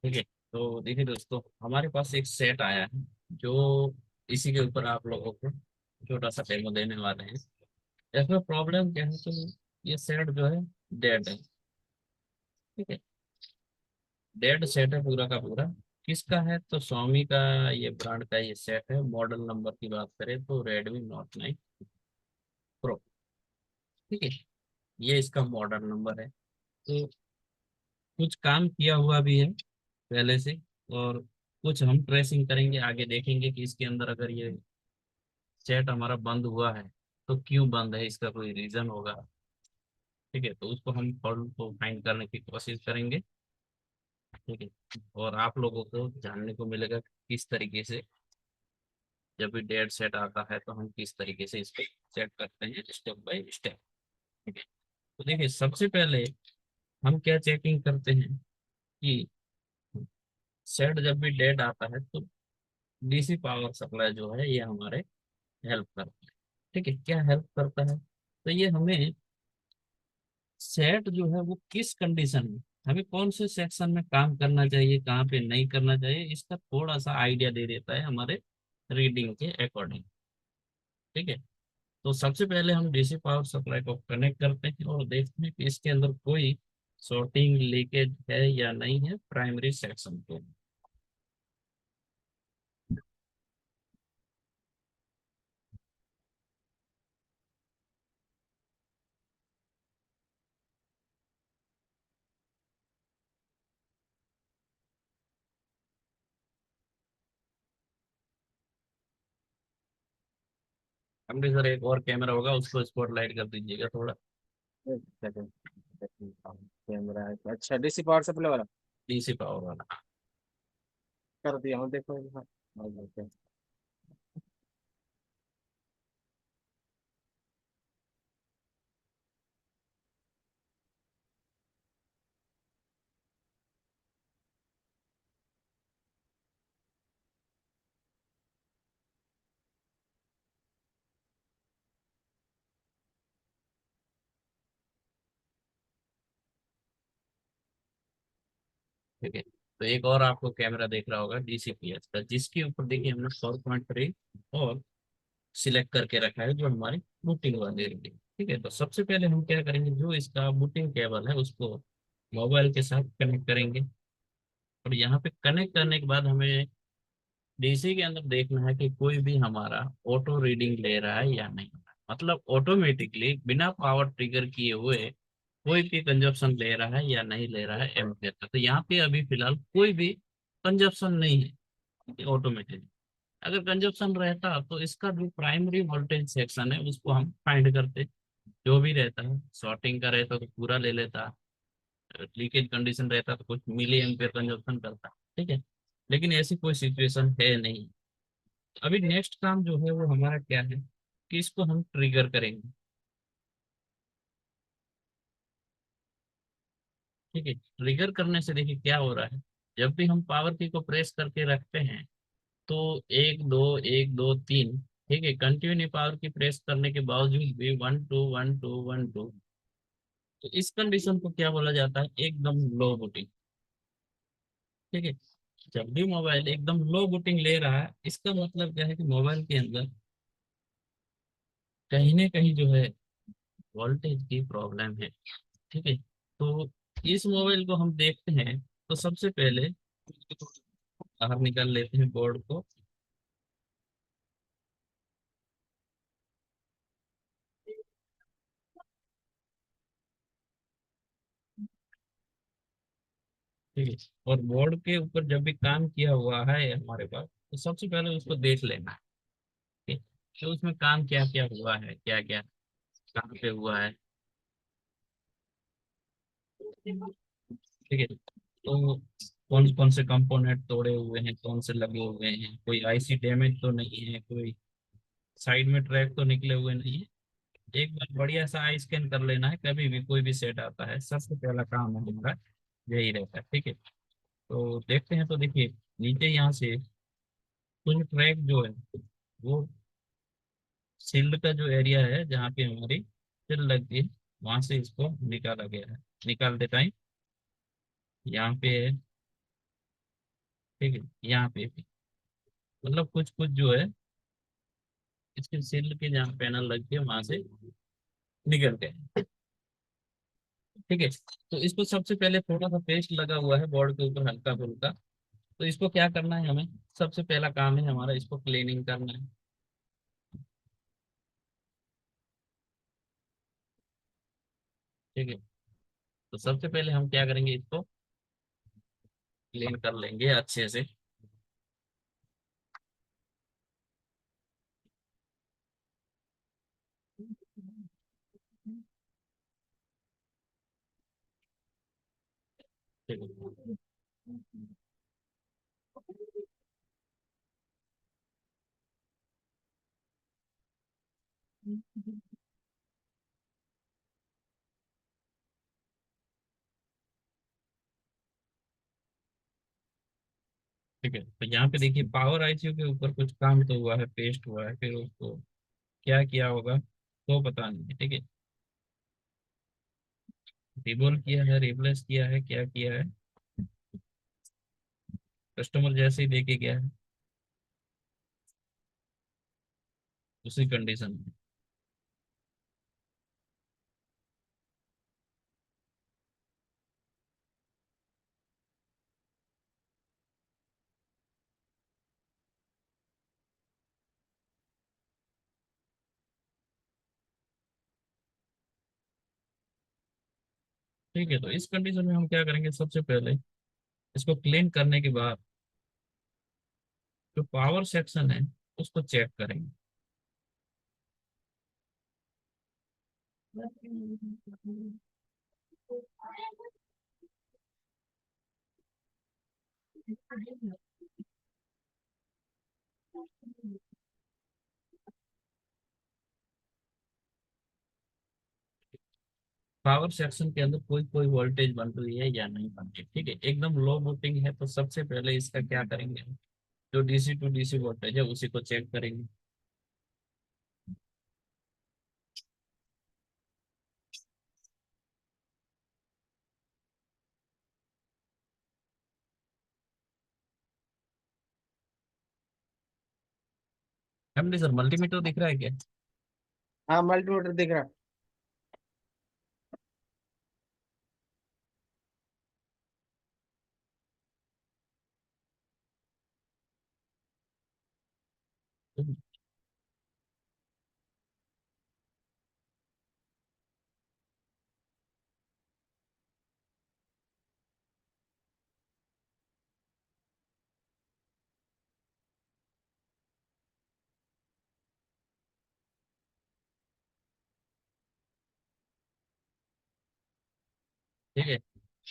ठीक है। तो देखिए दोस्तों, हमारे पास एक सेट आया है जो इसी के ऊपर आप लोगों को छोटा सा डेमो देने वाले हैं। इसमें प्रॉब्लम क्या है, तो ये सेट जो है डेड है। ठीक है, डेड सेट है पूरा का पूरा। किसका है, तो Xiaomi का ये ब्रांड का ये सेट है। मॉडल नंबर की बात करें तो Redmi Note 9 Pro। ठीक है, ये इसका मॉडल नंबर है। तो कुछ काम किया हुआ भी है पहले से, और कुछ हम ट्रेसिंग करेंगे, आगे देखेंगे कि इसके अंदर अगर ये चैट हमारा बंद हुआ है तो क्यों बंद है, इसका कोई रीजन होगा। ठीक है, तो उसको हम फॉल्ट को फाइंड करने की कोशिश करेंगे। ठीक है, और आप लोगों को जानने को मिलेगा कि किस तरीके से जब भी डेट सेट आता है तो हम किस तरीके से इसको सेट करते हैं स्टेप बाय स्टेप। ठीक है, तो देखिए सबसे पहले हम क्या चेकिंग करते हैं कि सेट जब भी डेट आता है तो डीसी पावर सप्लाई जो है ये हमारे हेल्प करता है। ठीक है, क्या हेल्प करता है, तो ये हमें सेट जो है वो किस कंडीशन में, हमें कौन से सेक्शन में काम करना चाहिए, कहाँ पे नहीं करना चाहिए, इसका थोड़ा सा आइडिया दे देता है हमारे रीडिंग के अकॉर्डिंग। ठीक है, तो सबसे पहले हम डीसी पावर सप्लाई को कनेक्ट करते हैं और देखते हैं कि इसके अंदर कोई शॉर्टिंग लीकेज है या नहीं है प्राइमरी सेक्शन को। हमने सर एक और कैमरा होगा, उसको स्पॉटलाइट कर दीजिएगा थोड़ा। एक सेकंड। कैमरा है, अच्छा डीसी पावर सप्लाई वाला डीसी पावर वाला। कर दिया हूँ, देखो। हाँ, ओके। ठीक है, तो एक और आपको कैमरा देख रहा होगा DCPS का, जिसके ऊपर देखिए हमने 4.3 और सिलेक्ट करके रखा है जो हमारी बूटिंग वाली रीडिंग। ठीक है, तो सबसे पहले हम क्या करेंगे, जो इसका बूटिंग केबल है उसको मोबाइल के साथ कनेक्ट करेंगे। और यहाँ पे कनेक्ट करने के बाद हमें डीसी के अंदर देखना है कि कोई भी हमारा ऑटो रीडिंग ले रहा है या नहीं, मतलब ऑटोमेटिकली बिना पावर ट्रिगर किए हुए कोई भी कंजप्शन ले रहा है या नहीं ले रहा है एम्पियर का। तो यहाँ पे अभी फिलहाल कोई भी कंजप्शन नहीं है ऑटोमेटिक। अगर कंजप्शन रहता तो इसका जो प्राइमरी वोल्टेज सेक्शन है उसको हम फाइंड करते। जो भी रहता है, शॉर्टिंग का रहता तो पूरा ले लेता, लीकेज कंडीशन रहता तो कुछ मिली एम्पियर कंजप्शन करता। ठीक है, लेकिन ऐसी कोई सिचुएशन है नहीं। अभी नेक्स्ट काम जो है वो हमारा क्या है, कि इसको हम ट्रिगर करेंगे। ठीक है, ट्रिगर करने से देखिए क्या हो रहा है, जब भी हम पावर की को प्रेस करके रखते हैं तो एक दो, एक दो तीन, ठीक है, कंटिन्यू पावर की प्रेस करने के बावजूद भी 1 2 1 2 1 2, तो इस कंडीशन को क्या बोला जाता है, एकदम लो बूटिंग। ठीक है, जब भी मोबाइल एकदम लो बूटिंग ले रहा है इसका मतलब क्या है कि मोबाइल के अंदर कहीं ना कहीं जो है वोल्टेज की प्रॉब्लम है। ठीक है, तो इस मोबाइल को हम देखते हैं तो सबसे पहले बाहर निकाल लेते हैं बोर्ड को। ठीक है, और बोर्ड के ऊपर जब भी काम किया हुआ है हमारे पास तो सबसे पहले उसको देख लेना है। ठीक है, तो उसमें काम क्या क्या हुआ है, क्या क्या कहाँ पे हुआ है। ठीक है, तो कौन कौन से कंपोनेंट तोड़े हुए हैं, कौन से लगे हुए हैं, कोई आईसी डैमेज तो नहीं है, कोई साइड में ट्रैक तो निकले हुए नहीं है। एक बार बढ़िया सा आई स्कैन कर लेना है, कभी भी कोई भी सेट आता है सबसे पहला काम है हमारा यही रहता है। ठीक है, तो देखते हैं, तो देखिए नीचे यहाँ से कुछ ट्रैक जो है वो सील्ड का जो एरिया है जहाँ पे हमारी सिल लगती है वहां से इसको निकाला गया है। निकालते टाइम यहाँ पे है ठीक है, यहाँ पे भी मतलब कुछ कुछ जो है इसके सिल के जहाँ पैनल लग के वहां से निकल गए। ठीक है, तो इसको सबसे पहले थोड़ा सा पेस्ट लगा हुआ है बोर्ड के ऊपर हल्का फुल्का, तो इसको क्या करना है हमें, सबसे पहला काम है हमारा इसको क्लीनिंग करना है। ठीक है, तो सबसे पहले हम क्या करेंगे, इसको क्लीन कर लेंगे अच्छे से। ठीक है, ठीक है, तो यहाँ पे देखिए पावर आईसीयू के ऊपर कुछ काम तो हुआ है, पेस्ट हुआ है, फिर उसको क्या किया होगा तो पता नहीं है। ठीक है, रिबोल किया है, रिप्लेस किया है, क्या किया है, कस्टमर जैसे ही देके गया है उसी कंडीशन में। ठीक है, तो इस कंडीशन में हम क्या करेंगे, सबसे पहले इसको क्लीन करने के बाद जो पावर सेक्शन है उसको चेक करेंगे। पावर सेक्शन के अंदर कोई कोई वोल्टेज बन रही है या नहीं बन रही। ठीक है, एकदम लो वोल्टेज है तो सबसे पहले इसका क्या करेंगे, जो डीसी टू डीसी वोल्टेज है उसी को चेक करेंगे। एमडी सर मल्टीमीटर दिख रहा है क्या? हाँ मल्टीमीटर दिख रहा है। ठीक है,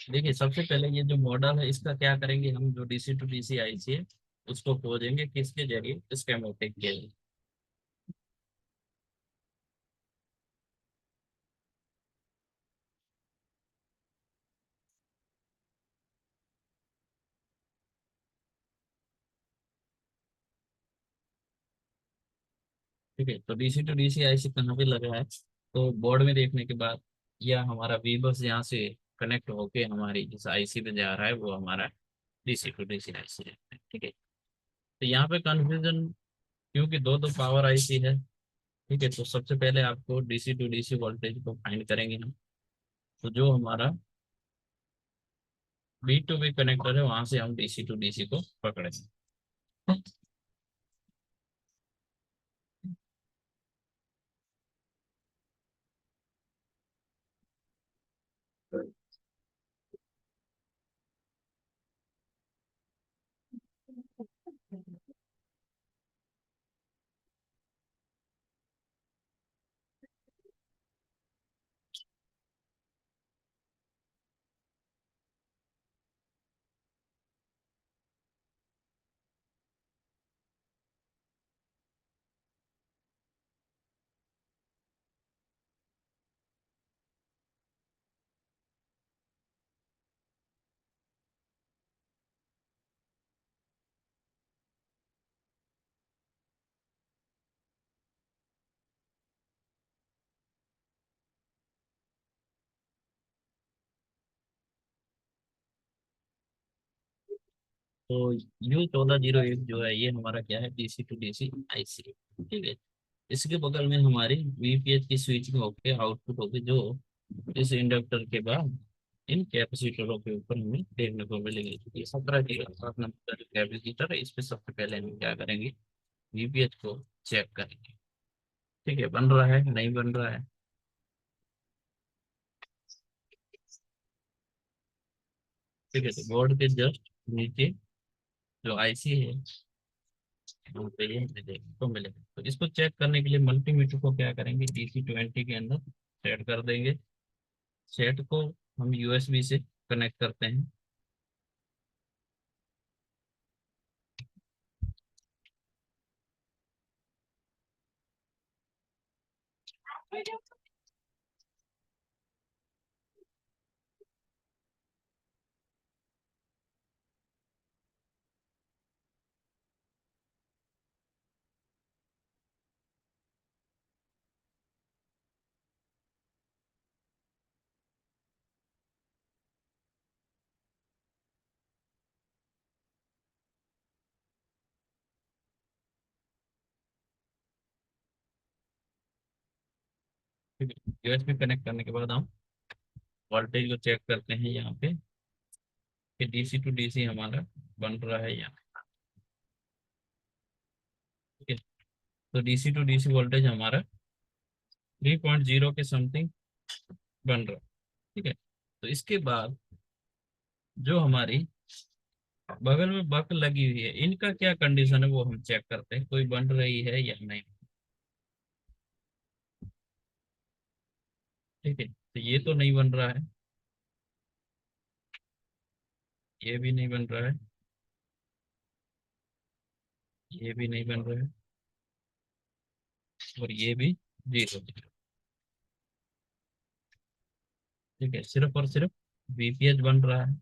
देखिए सबसे पहले ये जो मॉडल है इसका क्या करेंगे, हम जो डीसी टू डीसी आईसी है उसको खोजेंगे किसके जरिए, स्कीमेटिक के जरिए। ठीक है, तो डीसी टू डीसी आईसी कहाँ पे लगा है, तो बोर्ड में देखने के बाद या हमारा वी बस यहाँ से कनेक्ट होके हमारी जिस आईसी पे जा रहा है वो हमारा डीसी टू डीसी आईसी है। ठीक है, तो यहाँ पे कंफ्यूजन क्योंकि दो दो पावर आईसी है। ठीक है, तो सबसे पहले आपको डीसी टू डीसी वोल्टेज को फाइंड करेंगे हम, तो जो हमारा बी टू बी कनेक्टर है वहां से हम डीसी टू डीसी को पकड़ेंगे। तो U1401 जो है ये हमारा क्या है, डीसी टू डीसी आईसी। ठीक है। इसके बगल में हमारी वीपीएच की स्विचिंग होके आउटपुट होगी, जो इस इंडक्टर के बाद इन कैपेसिटरों के ऊपर हमें देखने को मिलेंगे। तो ये 17 का जो कैपेसिटर है, इस पे सबसे पहले हम क्या करेंगे, वीपीएच को चेक करेंगे। ठीक है, बन रहा है नहीं बन रहा है। ठीक है, तो बोर्ड के जस्ट नीचे जो आईसी है वहाँ पे ये हमें देखने को मिलेगा। तो इसको चेक करने के लिए मल्टीमीटर को क्या करेंगे, DC20 के अंदर सेट कर देंगे। सेट को हम यूएसबी से कनेक्ट करते हैं। ठीक है, यूएसबी कनेक्ट करने के बाद हम वोल्टेज को चेक करते हैं यहाँ पे कि डीसी टू डीसी हमारा बन रहा है यहाँ। ठीक है, तो डीसी टू डीसी वोल्टेज हमारा 3.0 के समथिंग बन रहा है। ठीक है, तो इसके बाद जो हमारी बगल में बक लगी हुई है, इनका क्या कंडीशन है वो हम चेक करते हैं, कोई बन रही है या नहीं। ठीक है, तो ये तो नहीं बन रहा है, ये भी नहीं बन रहा है, ये भी नहीं बन रहा है, और ये भी जीरो। ठीक है, सिर्फ और सिर्फ वीपीएच बन रहा है।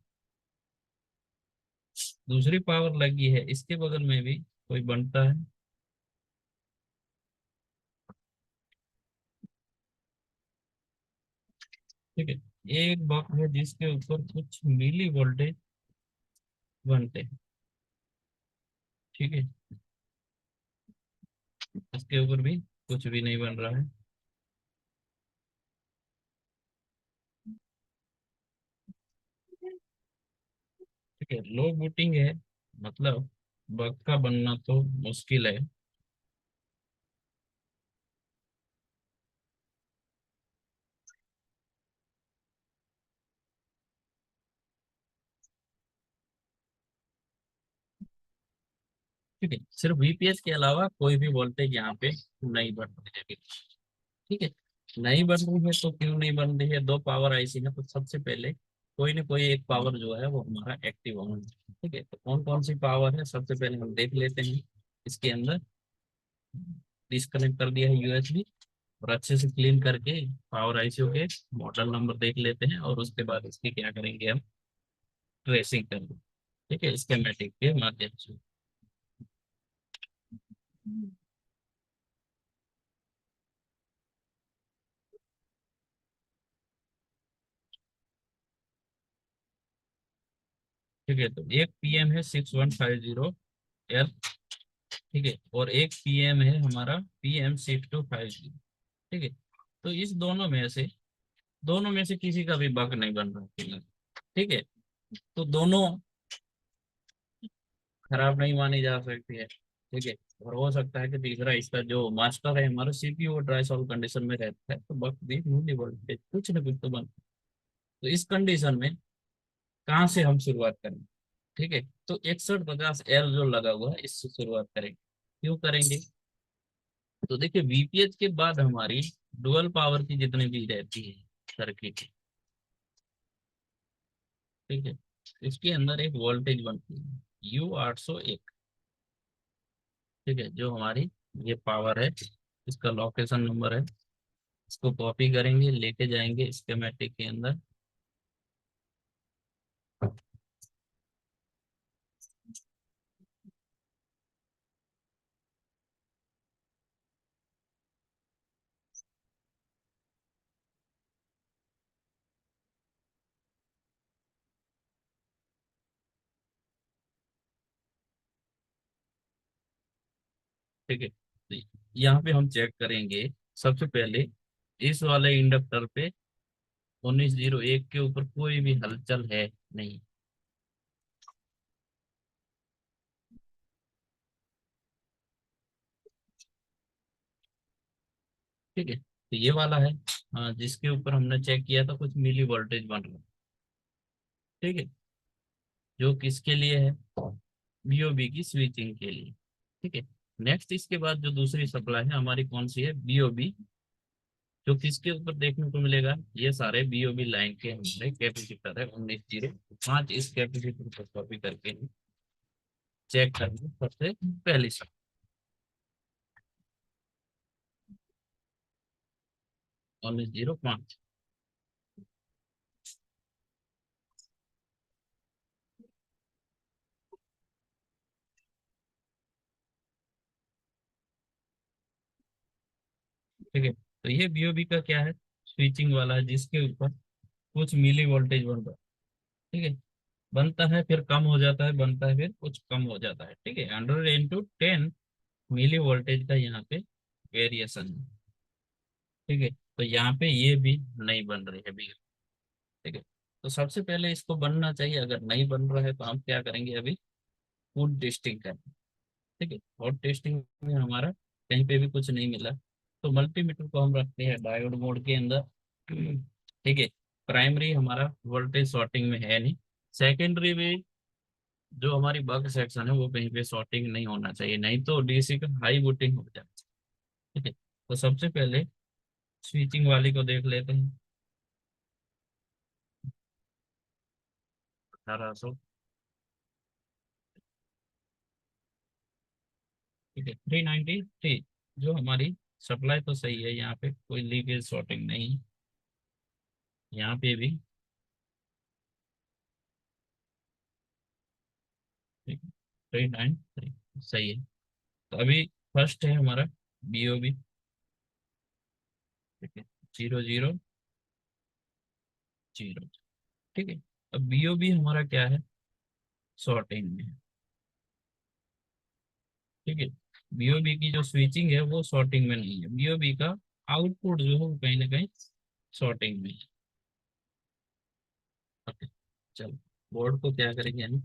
दूसरी पावर लगी है, इसके बगल में भी कोई बनता है। ठीक है, एक बक है जिसके ऊपर कुछ मिली वोल्टेज बनते हैं। ठीक है, इसके ऊपर भी कुछ भी नहीं बन रहा है। ठीक है, लो बूटिंग है, मतलब बग का बनना तो मुश्किल है। ठीक है, सिर्फ वीपीएच के अलावा कोई भी वोल्टेज यहाँ पे नहीं बन रही है अभी। ठीक है, नहीं बन रही है तो क्यों नहीं बन रही है, दो पावर आईसी है, तो सबसे पहले कोई ना कोई एक पावर जो है वो हमारा एक्टिव होना चाहिए। ठीक है, तो कौन कौन सी पावर है सबसे पहले हम देख लेते हैं। इसके अंदर डिस्कनेक्ट कर दिया है यूएसबी, और अच्छे से क्लीन करके पावर आईसीयू के मॉडल नंबर देख लेते हैं, और उसके बाद इसकी क्या करेंगे हम, ट्रेसिंग करेंगे। ठीक है, स्कीमेटिक के माध्यम से। ठीक है, तो एक पीएम है 6150L। ठीक है, और एक पीएम है हमारा PM6250। ठीक है, तो इस दोनों में से किसी का भी बग नहीं बन रहा फिलहाल। ठीक है, तो दोनों खराब नहीं मानी जा सकती है। ठीक है, और हो सकता है कि तीसरा इसका जो मास्टर है हमारा सीपीयू, वो ड्राई सॉल्व कंडीशन में रहता है, तो बग भी नहीं बढ़ते, कुछ ना कुछ तो बन। तो इस कंडीशन में कहाँ से हम शुरुआत करें। ठीक है, तो 6150L जो लगा हुआ है इससे शुरुआत करेंगे। क्यों करेंगे, तो देखिए वीपीएच के बाद हमारी डुअल पावर की जितनी भी रहती है सर्किट। ठीक है, इसके अंदर एक वोल्टेज बनती है U801। ठीक है, जो हमारी ये पावर है, इसका लोकेशन नंबर है। इसको कॉपी करेंगे, लेके जाएंगे स्कीमेटिक के अंदर। ठीक है, तो यहाँ पे हम चेक करेंगे सबसे पहले इस वाले इंडक्टर पे 1901 के ऊपर कोई भी हलचल है नहीं। ठीक है, तो ये वाला है जिसके ऊपर हमने चेक किया था कुछ मिली वोल्टेज बन रहा है। ठीक है, जो किसके लिए है, बीओबी की स्विचिंग के लिए। ठीक है, नेक्स्ट इसके बाद जो दूसरी सप्लाई है हमारी कौन सी है, बीओबी, जो किसके ऊपर देखने को मिलेगा, ये सारे बीओबी लाइन के हमारे कैपेसिटर है 1905। इस कैपेसिटर को कॉपी करके चेक करेंगे सबसे पहली सब 1905। ठीक है, तो ये बीओबी का क्या है, स्विचिंग वाला है जिसके ऊपर कुछ मिली वोल्टेज बन रहा है। ठीक है, बनता है फिर कम हो जाता है, बनता है फिर कुछ कम हो जाता है। ठीक है, 100 × 10 मिली वोल्टेज का यहाँ पे वेरिएशन है। ठीक है, तो यहाँ पे ये भी नहीं बन रही है अभी। ठीक है, तो सबसे पहले इसको बनना चाहिए, अगर नहीं बन रहा है तो हम क्या करेंगे, अभी फूड टेस्टिंग करेंगे। ठीक है, और टेस्टिंग में हमारा कहीं पे भी कुछ नहीं मिला तो मल्टीमीटर को हम रखते हैं डायोड मोड के अंदर। ठीक है, प्राइमरी हमारा वोल्टेज शॉर्टिंग में है नहीं, सेकेंडरी में जो हमारी बक सेक्शन है वो कहीं पे शॉर्टिंग नहीं होना चाहिए, नहीं तो डीसी का हाई बूटिंग हो जाए। ठीक है, तो सबसे पहले स्विचिंग वाली को देख लेते हैं। 1800। ठीक है, 393, जो हमारी सप्लाई तो सही है, यहाँ पे कोई लीकेज शॉर्टिंग नहीं है, यहाँ पे भी। ठीक है, 393 सही है। तो अभी फर्स्ट है हमारा बीओबी। ठीक है, 00 0। ठीक है, अब बीओबी हमारा क्या है, शॉर्टिंग में है। ठीक है, बीओबी की जो स्विचिंग है वो शॉर्टिंग में नहीं है, बीओबी का आउटपुट जो है वो कहीं ना कहीं शॉर्टिंग में है। ओके, चलो बोर्ड को क्या करेंगे हम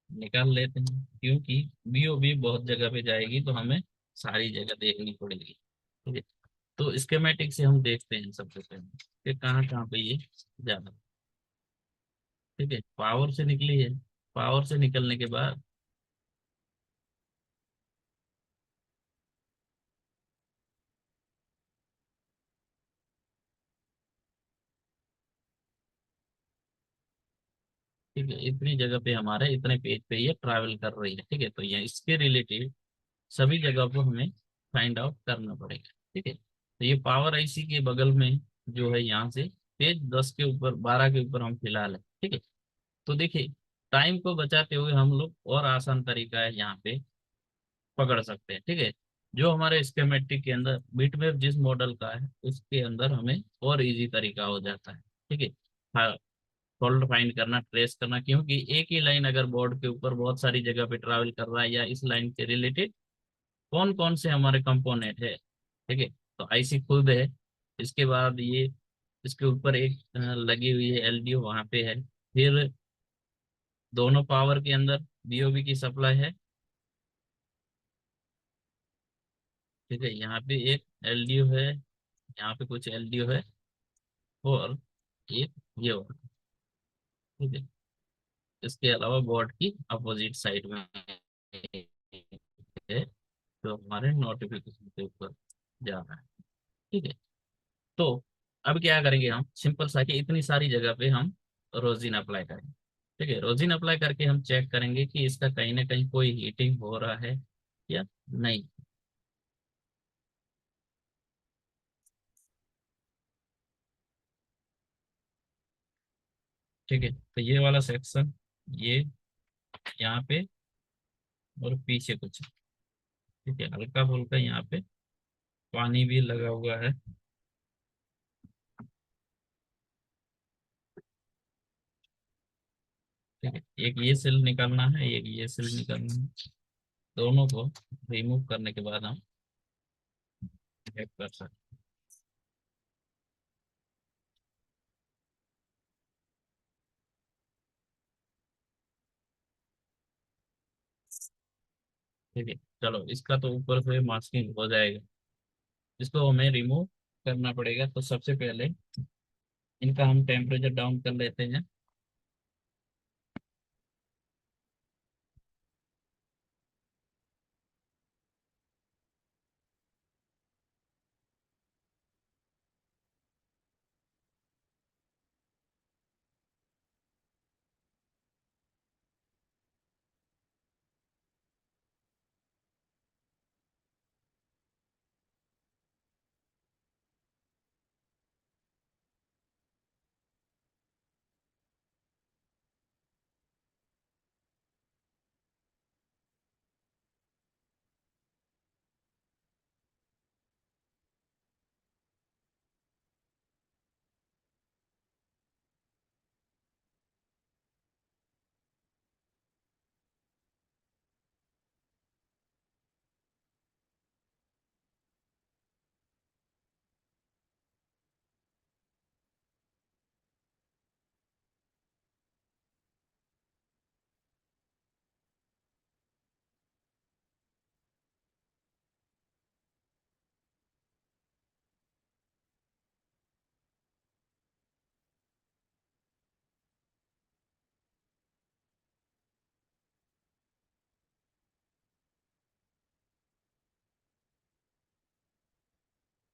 निकाल लेते हैं, क्योंकि बीओबी बहुत जगह पे जाएगी तो हमें सारी जगह देखनी पड़ेगी। ठीक है, तो स्कीमेटिक से हम देखते हैं सबसे पहले कि कहाँ कहाँ पे ये जाना। ठीक है, पावर से निकली है, पावर से निकलने के बाद ठीक है, इतनी जगह पे हमारे इतने पेज पे ये ट्रैवल कर रही है। ठीक है, तो ये इसके रिलेटेड सभी जगह को हमें फाइंड आउट करना पड़ेगा। ठीक है, तो ये पावर आईसी के बगल में जो है, यहाँ से पेज 10 के ऊपर 12 के ऊपर हम फिलहाल है। ठीक है, तो देखिए टाइम को बचाते हुए हम लोग और आसान तरीका है यहाँ पे पकड़ सकते हैं। ठीक है, जो हमारे स्कीमेटिक के अंदर बिटमैप जिस मॉडल का है उसके अंदर हमें और इजी तरीका हो जाता है। ठीक है, हाँ, फॉल्ट फाइंड करना, ट्रेस करना, क्योंकि एक ही लाइन अगर बोर्ड के ऊपर बहुत सारी जगह पे ट्रैवल कर रहा है या इस लाइन के रिलेटेड कौन कौन से हमारे कंपोनेंट है। ठीक है, तो आईसी खुद है, इसके बाद ये इसके ऊपर एक लगी हुई है एलडीओ वहां पे है, फिर दोनों पावर के अंदर बीओबी की सप्लाई है। ठीक है, यहाँ पे एक एलडीओ है, यहाँ पे कुछ एलडीओ है, और एक ये वाला। ठीक है, इसके अलावा बोर्ड की अपोजिट साइड में है जो हमारे नोटिफिकेशन के ऊपर जा रहा है। ठीक है, तो अब क्या करेंगे हम, सिंपल सा कि इतनी सारी जगह पे हम रोजिन अप्लाई करेंगे। ठीक है, रोजिन अप्लाई करके हम चेक करेंगे कि इसका कहीं ना कहीं कोई हीटिंग हो रहा है या नहीं। ठीक है, तो ये वाला सेक्शन, ये यहाँ पे और पीछे कुछ। ठीक है, हल्का फुल्का यहाँ पे पानी भी लगा हुआ है। ठीक है, एक ये सेल निकालना है, एक ये सेल निकालना है। दोनों को रिमूव करने के बाद हम चेक कर सकते हैं। ठीक है, चलो इसका तो ऊपर से मास्किंग हो जाएगा। इसको हमें रिमूव करना पड़ेगा, तो सबसे पहले इनका हम टेम्परेचर डाउन कर लेते हैं।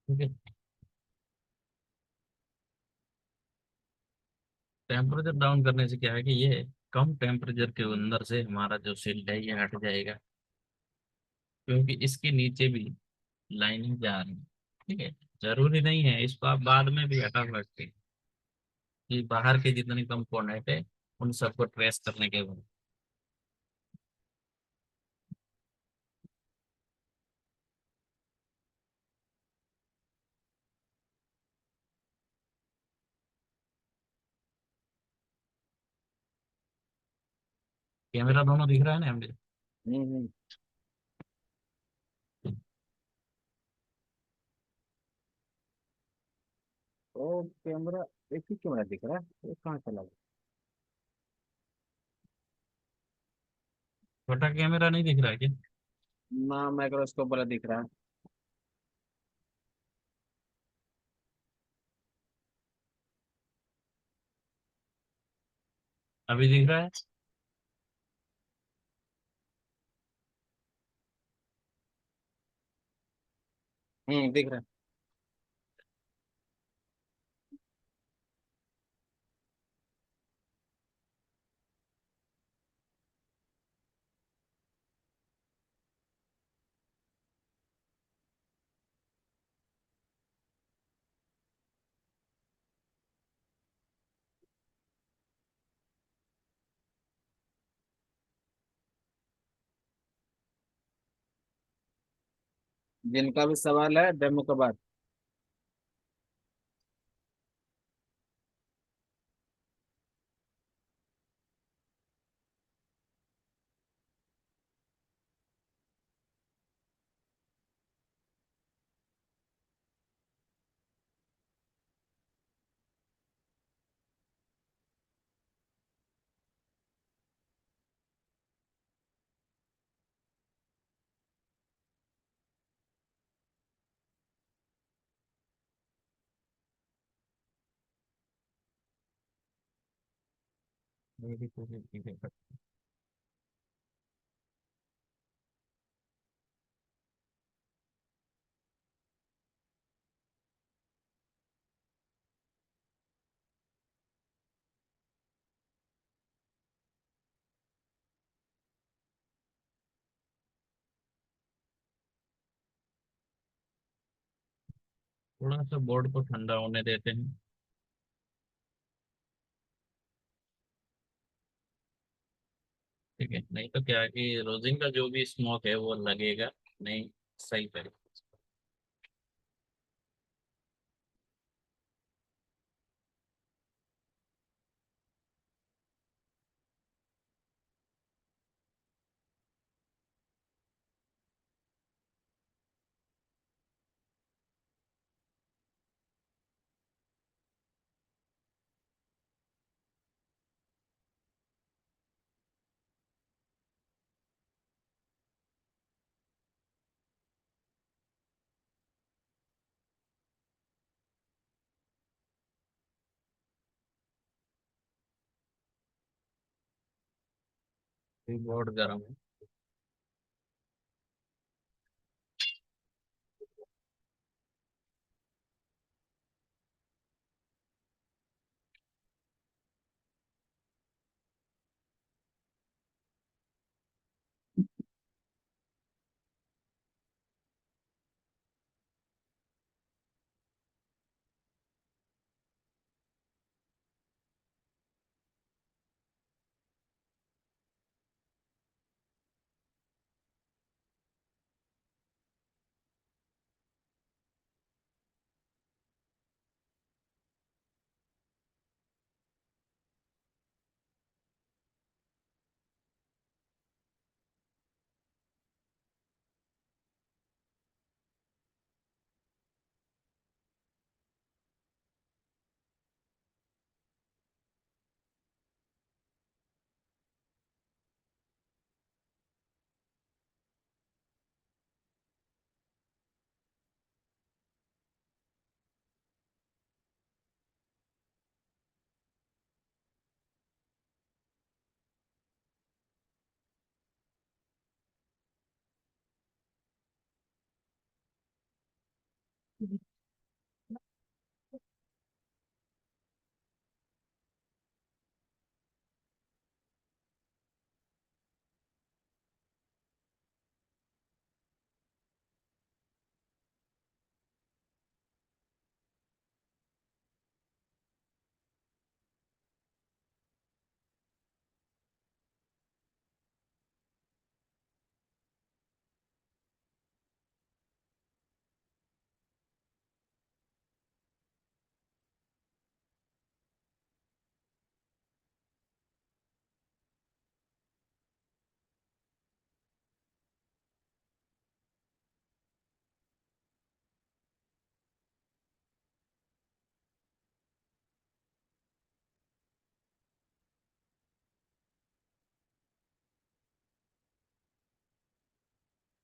ठीक है, टेम्परेचर डाउन करने से क्या है कि ये कम टेम्परेचर के अंदर से हमारा जो शील्ड है ये हट जाएगा, क्योंकि इसके नीचे भी लाइनिंग जा रही है। ठीक है, जरूरी नहीं है, इसको आप बाद में भी हटा सकते हैं, कि बाहर के जितने कंपोनेंट है उन सबको ट्रेस करने के बाद। कैमरा दोनों दिख रहा है ना हमें? हम्म। तो कैमरा, एक ही कैमरा दिख रहा है, ये कहाँ चला गया? छोटा कैमरा नहीं दिख रहा है क्या? ना, माइक्रोस्कोप वाला दिख रहा है। अभी दिख रहा है? दिख रहा है। जिनका भी सवाल है डेमो के बाद। मेरी कोशिश की है। थोड़ा सा बोर्ड को ठंडा होने देते हैं। ठीक है, नहीं तो क्या है कि रोजिंग का जो भी स्मोक है वो लगेगा नहीं सही तरीके से। कीबोर्ड गर्म है।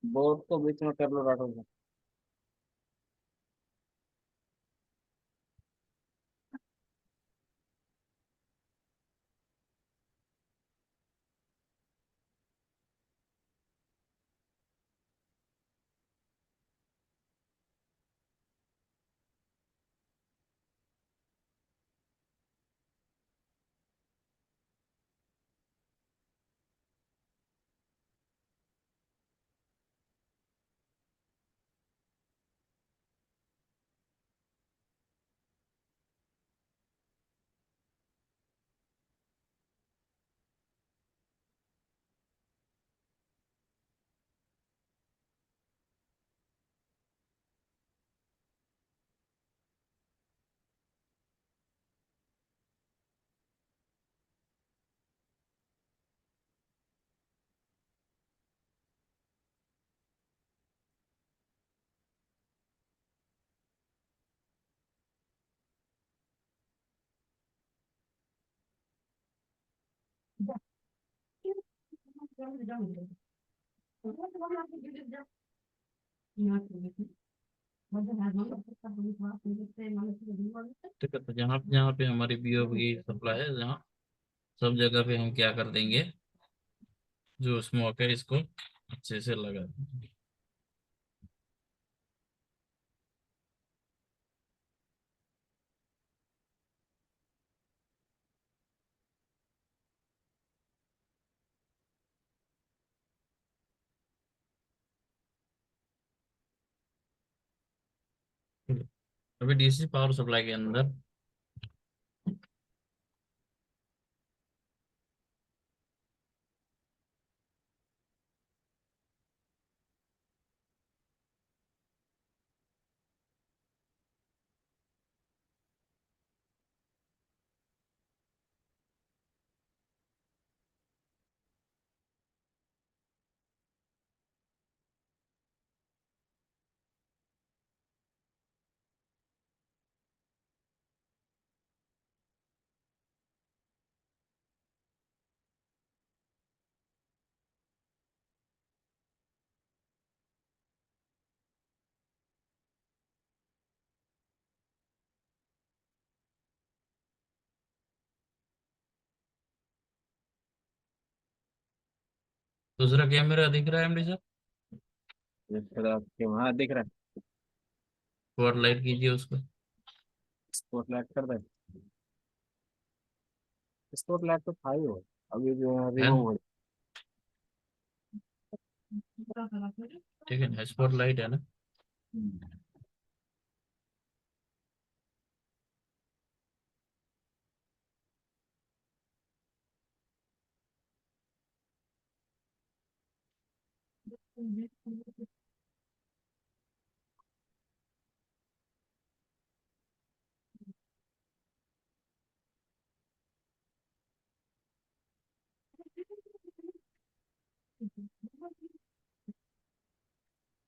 बोर्ड को बीच में कर लो राठौर भाई। ठीक है, तो जहाँ जहाँ पे हमारी बीओ की सप्लाई है, जहाँ सब जगह पे हम क्या कर देंगे, जो स्मोक है इसको अच्छे से लगा देंगे। अभी डीसी पावर सप्लाई के अंदर दूसरा कैमरा दिख रहा है एमडी सर? ये फिर आपके वहाँ दिख रहा है। स्पॉट लाइट कीजिए उसको। स्पॉटलाइट कर दे। स्पॉटलाइट तो था ही वो, अभी जो है है रिमूव ना? हो। ठीक है ना, स्पॉट लाइट है ना?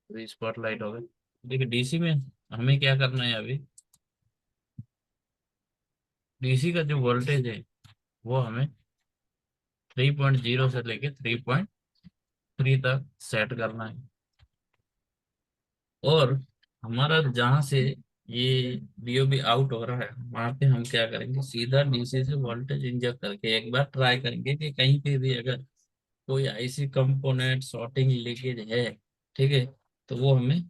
तो स्पॉट लाइट हो गया। देखिए डीसी में हमें क्या करना है अभी, डीसी का जो वोल्टेज है वो हमें 3.0 से लेके 3.3 तक सेट करना है। और हमारा जहाँ से ये डीओबी आउट हो रहा है वहां पे हम क्या करेंगे, सीधा डीसी से वोल्टेज इंजेक्ट करके एक बार ट्राई करेंगे कि कहीं पे भी अगर कोई आईसी कंपोनेंट शॉर्टिंग लीकेज है, ठीक है, तो वो हमें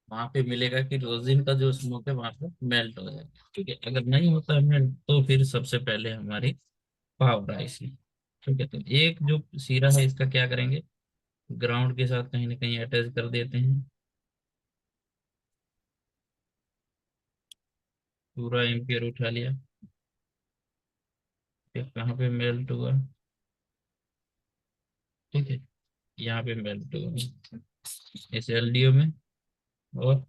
वहां पे मिलेगा कि रोजिन का जो स्मोक है वहां पे मेल्ट हो जाएगा। ठीक है, अगर नहीं होता है मेल्ट तो फिर सबसे पहले हमारी पावर आईसी। ठीक है, तो एक जो सीरा है इसका क्या करेंगे, ग्राउंड के साथ कहीं ना कहीं अटैच कर देते हैं। पूरा एम्पियर उठा लिया। फिर कहाँ पे मेल्ट हुआ? ठीक है, यहाँ पे मेल्ट हुआ इस एलडीओ में। और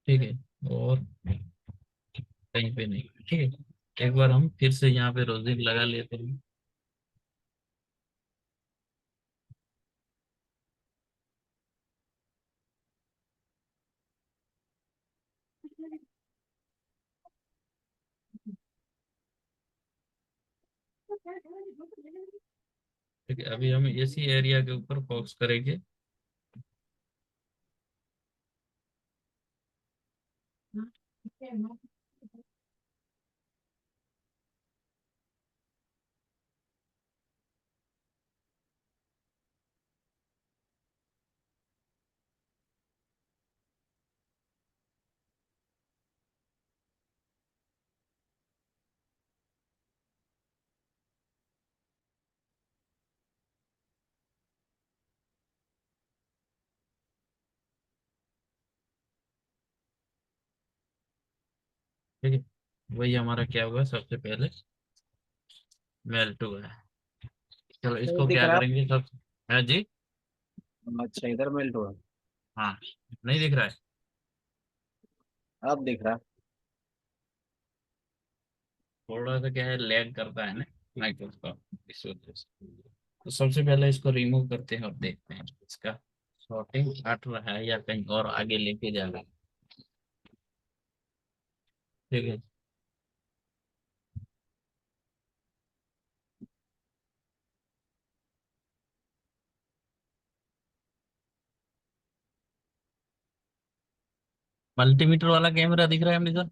ठीक है, और कहीं पे नहीं। ठीक है, एक बार हम फिर से यहाँ पे रोजिंग लगा लेते हैं। ठीक है, अभी हम इसी एरिया के ऊपर फोकस करेंगे। ठीक है, वही हमारा क्या हुआ सबसे पहले, मेल्ट हुआ है। चलो नहीं इसको दिख क्या रहा। करेंगे सब। है जी? अच्छा इधर मेल्ट हुआ। हाँ, नहीं दिख रहा है? अब दिख रहा। थोड़ा सा क्या है, लैग करता है ना माइक्रोसॉफ्ट, इस वजह से। तो सबसे पहले इसको रिमूव करते हैं और देखते हैं इसका शॉर्टिंग हट रहा है या कहीं और आगे लेके जा रहा है। ठीक है, मल्टीमीटर वाला कैमरा दिख रहा है मुझे सर?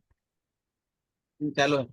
चलो।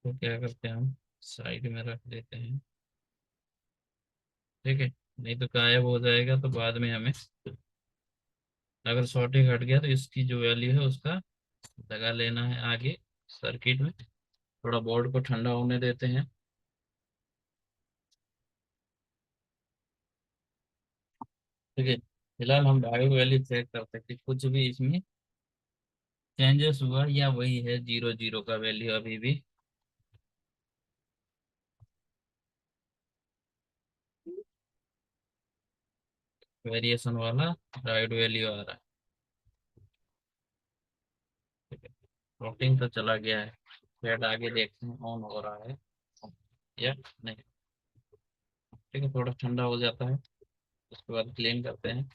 तो क्या करते हैं, हम साइड में रख देते हैं। ठीक है, नहीं तो गायब हो जाएगा तो बाद में हमें, अगर शॉर्टिंग हट गया तो इसकी जो वैल्यू है उसका लगा लेना है आगे सर्किट में। थोड़ा बोर्ड को ठंडा होने देते हैं। ठीक है, फिलहाल हम डायोड वैल्यू चेक करते हैं कि कुछ भी इसमें चेंजेस हुआ या वही है 0 0 का वैल्यू अभी भी। वेरिएशन वाला डायोड वैल्यू आ रहा है। ठीक है, प्लॉटिंग तो चला गया है। थ्रेड आगे देखते हैं ऑन हो रहा है या नहीं। ठीक है, थोड़ा ठंडा हो जाता है, उसके बाद क्लीन करते हैं।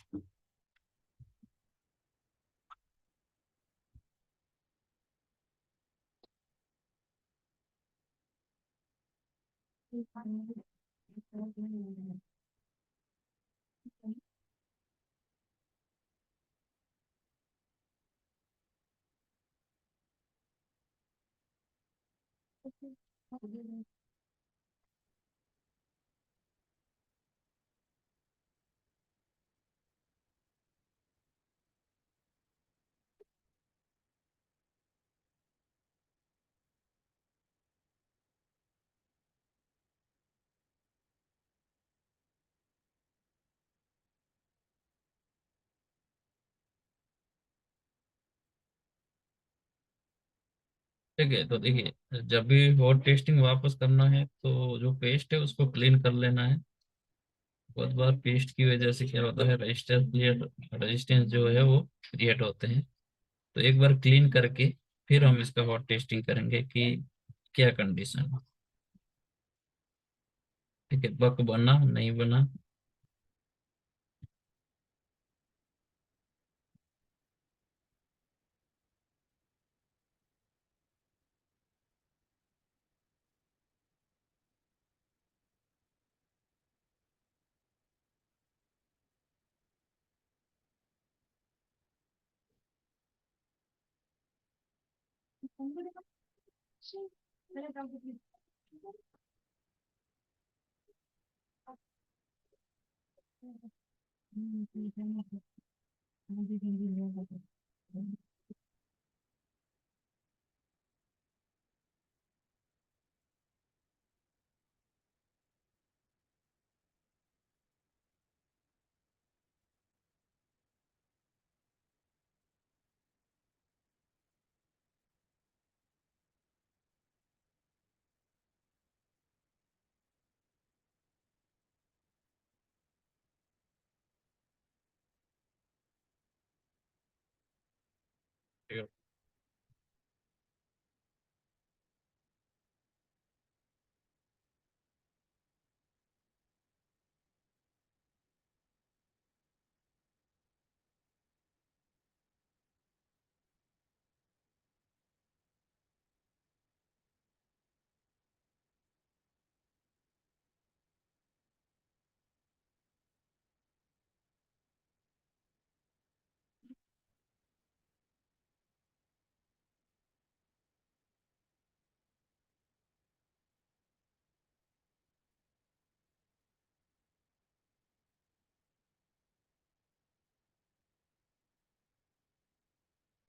ठीक है, तो देखिए जब भी हॉट टेस्टिंग वापस करना है तो जो पेस्ट है उसको क्लीन कर लेना है। बहुत बार पेस्ट की वजह से क्या होता है, रेजिस्टेंस जो है वो क्रिएट होते हैं। तो एक बार क्लीन करके फिर हम इसका हॉट टेस्टिंग करेंगे कि क्या कंडीशन है। ठीक है, बक बना नहीं बना।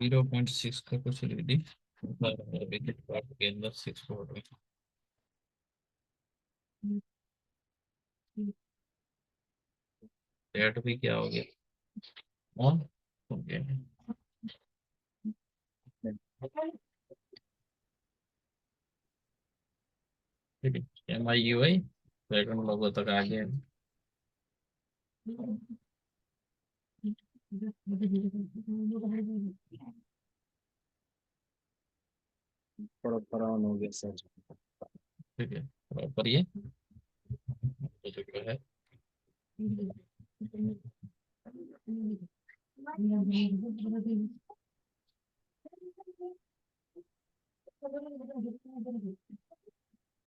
0.6 का कुछ रीडिंग विकेट पार्ट के अंदर 6 वोल्ट में। रेट भी क्या हो गया, ऑन हो गया है। ठीक है, MIUI बैकग्राउंड लोगों तक आ गया है। प्रॉपर ऑन हो गया सर। ठीक है, प्रॉपर ये हो चुका है।